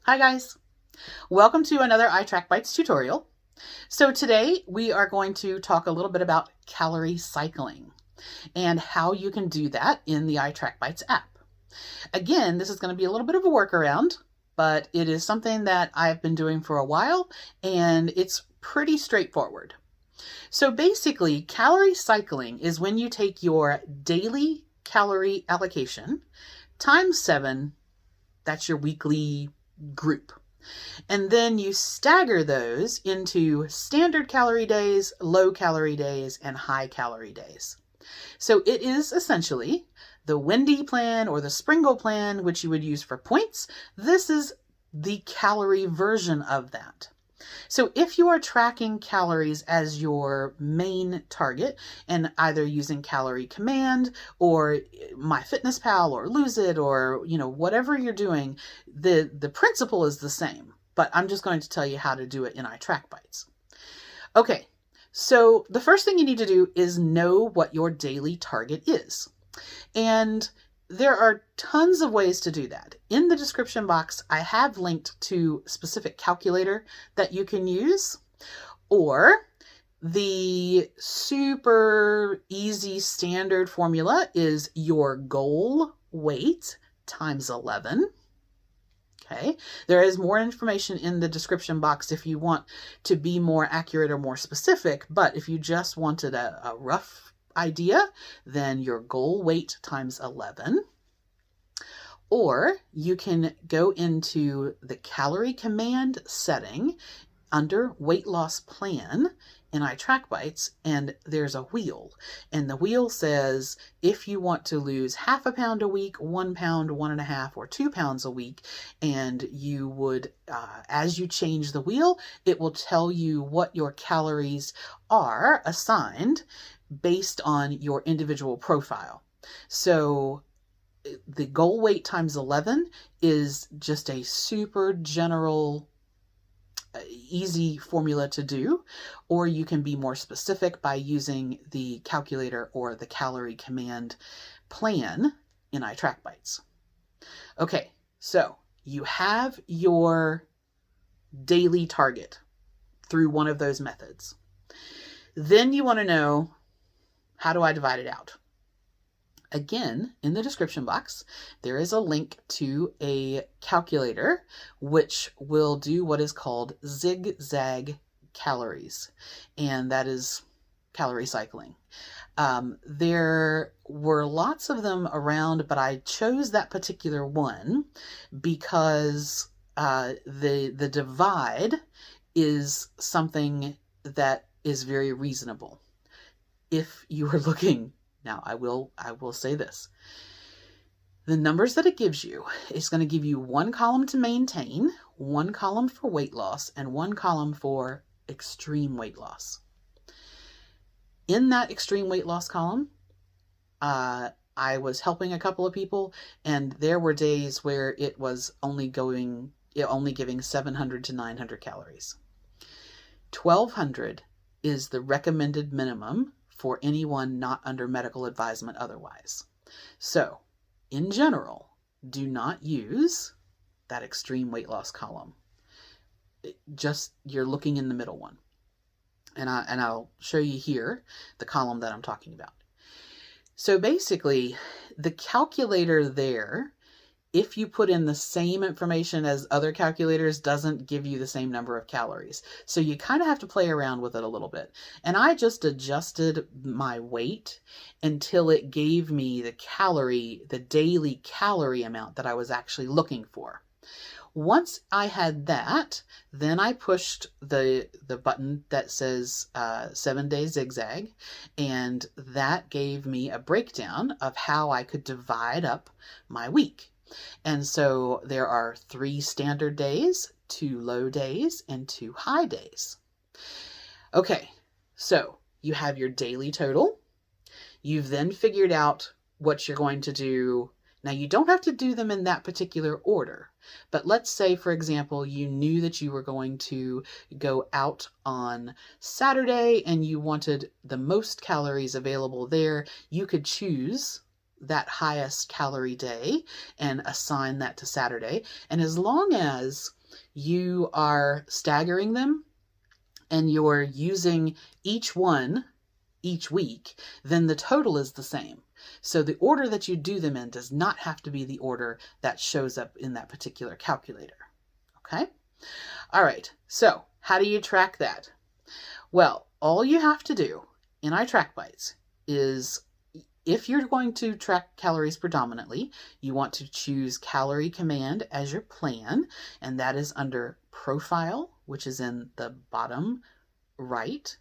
Hi guys, welcome to another ITRACKBITES tutorial. So today we are going to talk a little bit about calorie cycling and how you can do that in the ITRACKBITES app. Again, this is going to be a little bit of a workaround, but it is something that I've been doing for a while and it's pretty straightforward. So basically, calorie cycling is when you take your daily calorie allocation times 7, that's your weekly group. And then you stagger those into standard calorie days, low calorie days, and high calorie days. So it is essentially the Wendie plan or the Springle plan, which you would use for points. This is the calorie version of that. So if you are tracking calories as your main target and either using Calorie Command or MyFitnessPal or Lose It or, whatever you're doing, the principle is the same, but I'm just going to tell you how to do it in ITRACKBITES. Okay, so the first thing you need to do is know what your daily target is. And there are tons of ways to do that. In the description box, I have linked to a specific calculator that you can use, or the super easy standard formula is your goal weight times 11. Okay, there is more information in the description box if you want to be more accurate or more specific, but if you just wanted a rough idea, then your goal weight times 11. Or you can go into the Calorie Command setting under Weight Loss Plan in ITRACKBITES, and there's a wheel. And the wheel says if you want to lose half a pound a week, 1 pound, 1.5, or 2 pounds a week, and you would, as you change the wheel, it will tell you what your calories are assigned based on your individual profile. So the goal weight times 11 is just a super general, easy formula to do, or you can be more specific by using the calculator or the Calorie Command plan in ITRACKBITES. Okay, so you have your daily target through one of those methods. Then you want to know, how do I divide it out? Again, in the description box, there is a link to a calculator which will do what is called zigzag calories, and that is calorie cycling. There were lots of them around, but I chose that particular one because the divide is something that is very reasonable. If you are looking, now I will say this, the numbers that it gives you is going to give you one column to maintain, one column for weight loss, and one column for extreme weight loss. In that extreme weight loss column, I was helping a couple of people, and there were days where it was only giving 700 to 900 calories. 1200 is the recommended minimum for anyone not under medical advisement otherwise. So, in general, do not use that extreme weight loss column. You're looking in the middle one. And I'll show you here the column that I'm talking about. So basically, the calculator there, if you put in the same information as other calculators, doesn't give you the same number of calories. So you kind of have to play around with it a little bit. And I just adjusted my weight until it gave me the daily calorie amount that I was actually looking for. Once I had that, then I pushed the button that says 7-day zigzag, and that gave me a breakdown of how I could divide up my week. And so there are 3 standard days, 2 low days, and 2 high days. Okay, so you have your daily total. You've then figured out what you're going to do. Now, you don't have to do them in that particular order, but let's say, for example, you knew that you were going to go out on Saturday and you wanted the most calories available there. You could choose that highest calorie day and assign that to Saturday. And as long as you are staggering them and you're using each one each week, then the total is the same. So the order that you do them in does not have to be the order that shows up in that particular calculator. Okay? All right, so how do you track that? Well, all you have to do in iTrackBites is, if you're going to track calories predominantly, you want to choose Calorie Command as your plan, and that is under Profile, which is in the bottom right.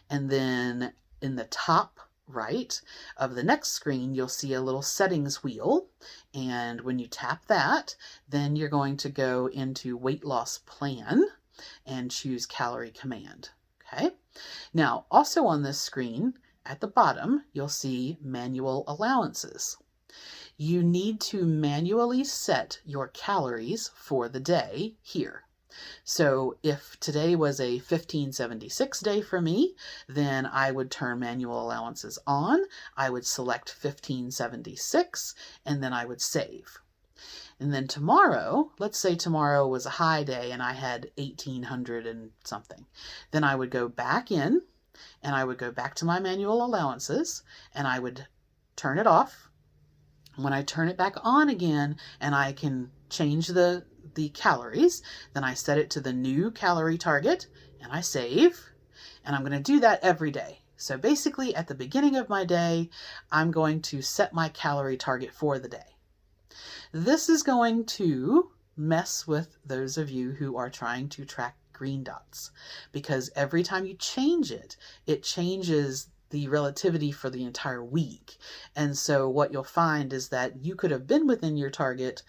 And then in the top right of the next screen, you'll see a little settings wheel. And when you tap that, then you're going to go into Weight Loss Plan and choose Calorie Command. Okay. Now, also on this screen at the bottom, you'll see Manual Allowances. You need to manually set your calories for the day here. So if today was a 1576 day for me, then I would turn manual allowances on. I would select 1576 and then I would save. And then tomorrow, let's say tomorrow was a high day and I had 1800 and something. Then I would go back in and I would go back to my manual allowances and I would turn it off. When I turn it back on again and I can change the calories, then I set it to the new calorie target and I save. And I'm going to do that every day. So basically at the beginning of my day, I'm going to set my calorie target for the day. This is going to mess with those of you who are trying to track green dots, because every time you change it, it changes the relativity for the entire week. And so what you'll find is that you could have been within your target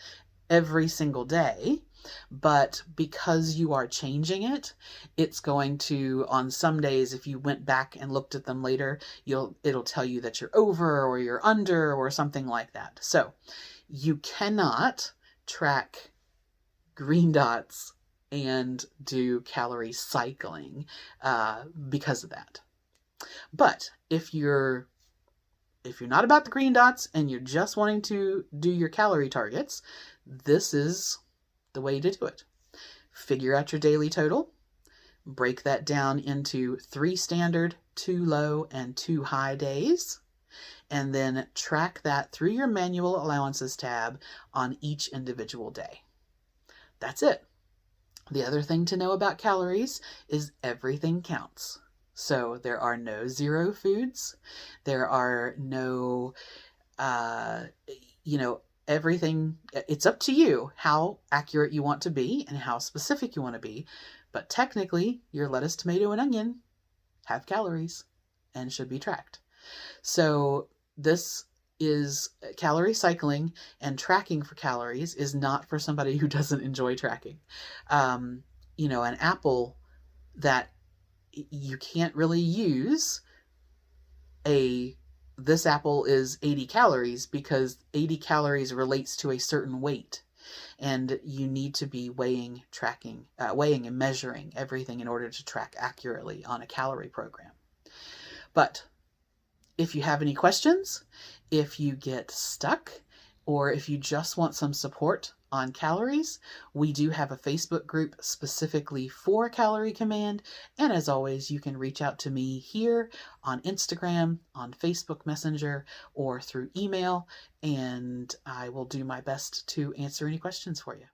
every single day, but because you are changing it, it's going to, on some days, if you went back and looked at them later, it'll tell you that you're over or you're under or something like that. So you cannot track green dots and do calorie cycling because of that. But if you're not about the green dots and you're just wanting to do your calorie targets, this is the way to do it. Figure out your daily total, break that down into 3 standard, 2 low, and 2 high days, and then track that through your manual allowances tab on each individual day. That's it. The other thing to know about calories is everything counts. So there are no zero foods. There are no, everything. It's up to you how accurate you want to be and how specific you want to be. But technically, your lettuce, tomato, and onion have calories and should be tracked. So this is calorie cycling, and tracking for calories is not for somebody who doesn't enjoy tracking. An apple that you can't really use this apple is 80 calories because 80 calories relates to a certain weight, and you need to be weighing and measuring everything in order to track accurately on a calorie program. But if you have any questions, if you get stuck, or if you just want some support on calories, we do have a Facebook group specifically for Calorie Command. And as always, you can reach out to me here on Instagram, on Facebook Messenger, or through email, and I will do my best to answer any questions for you.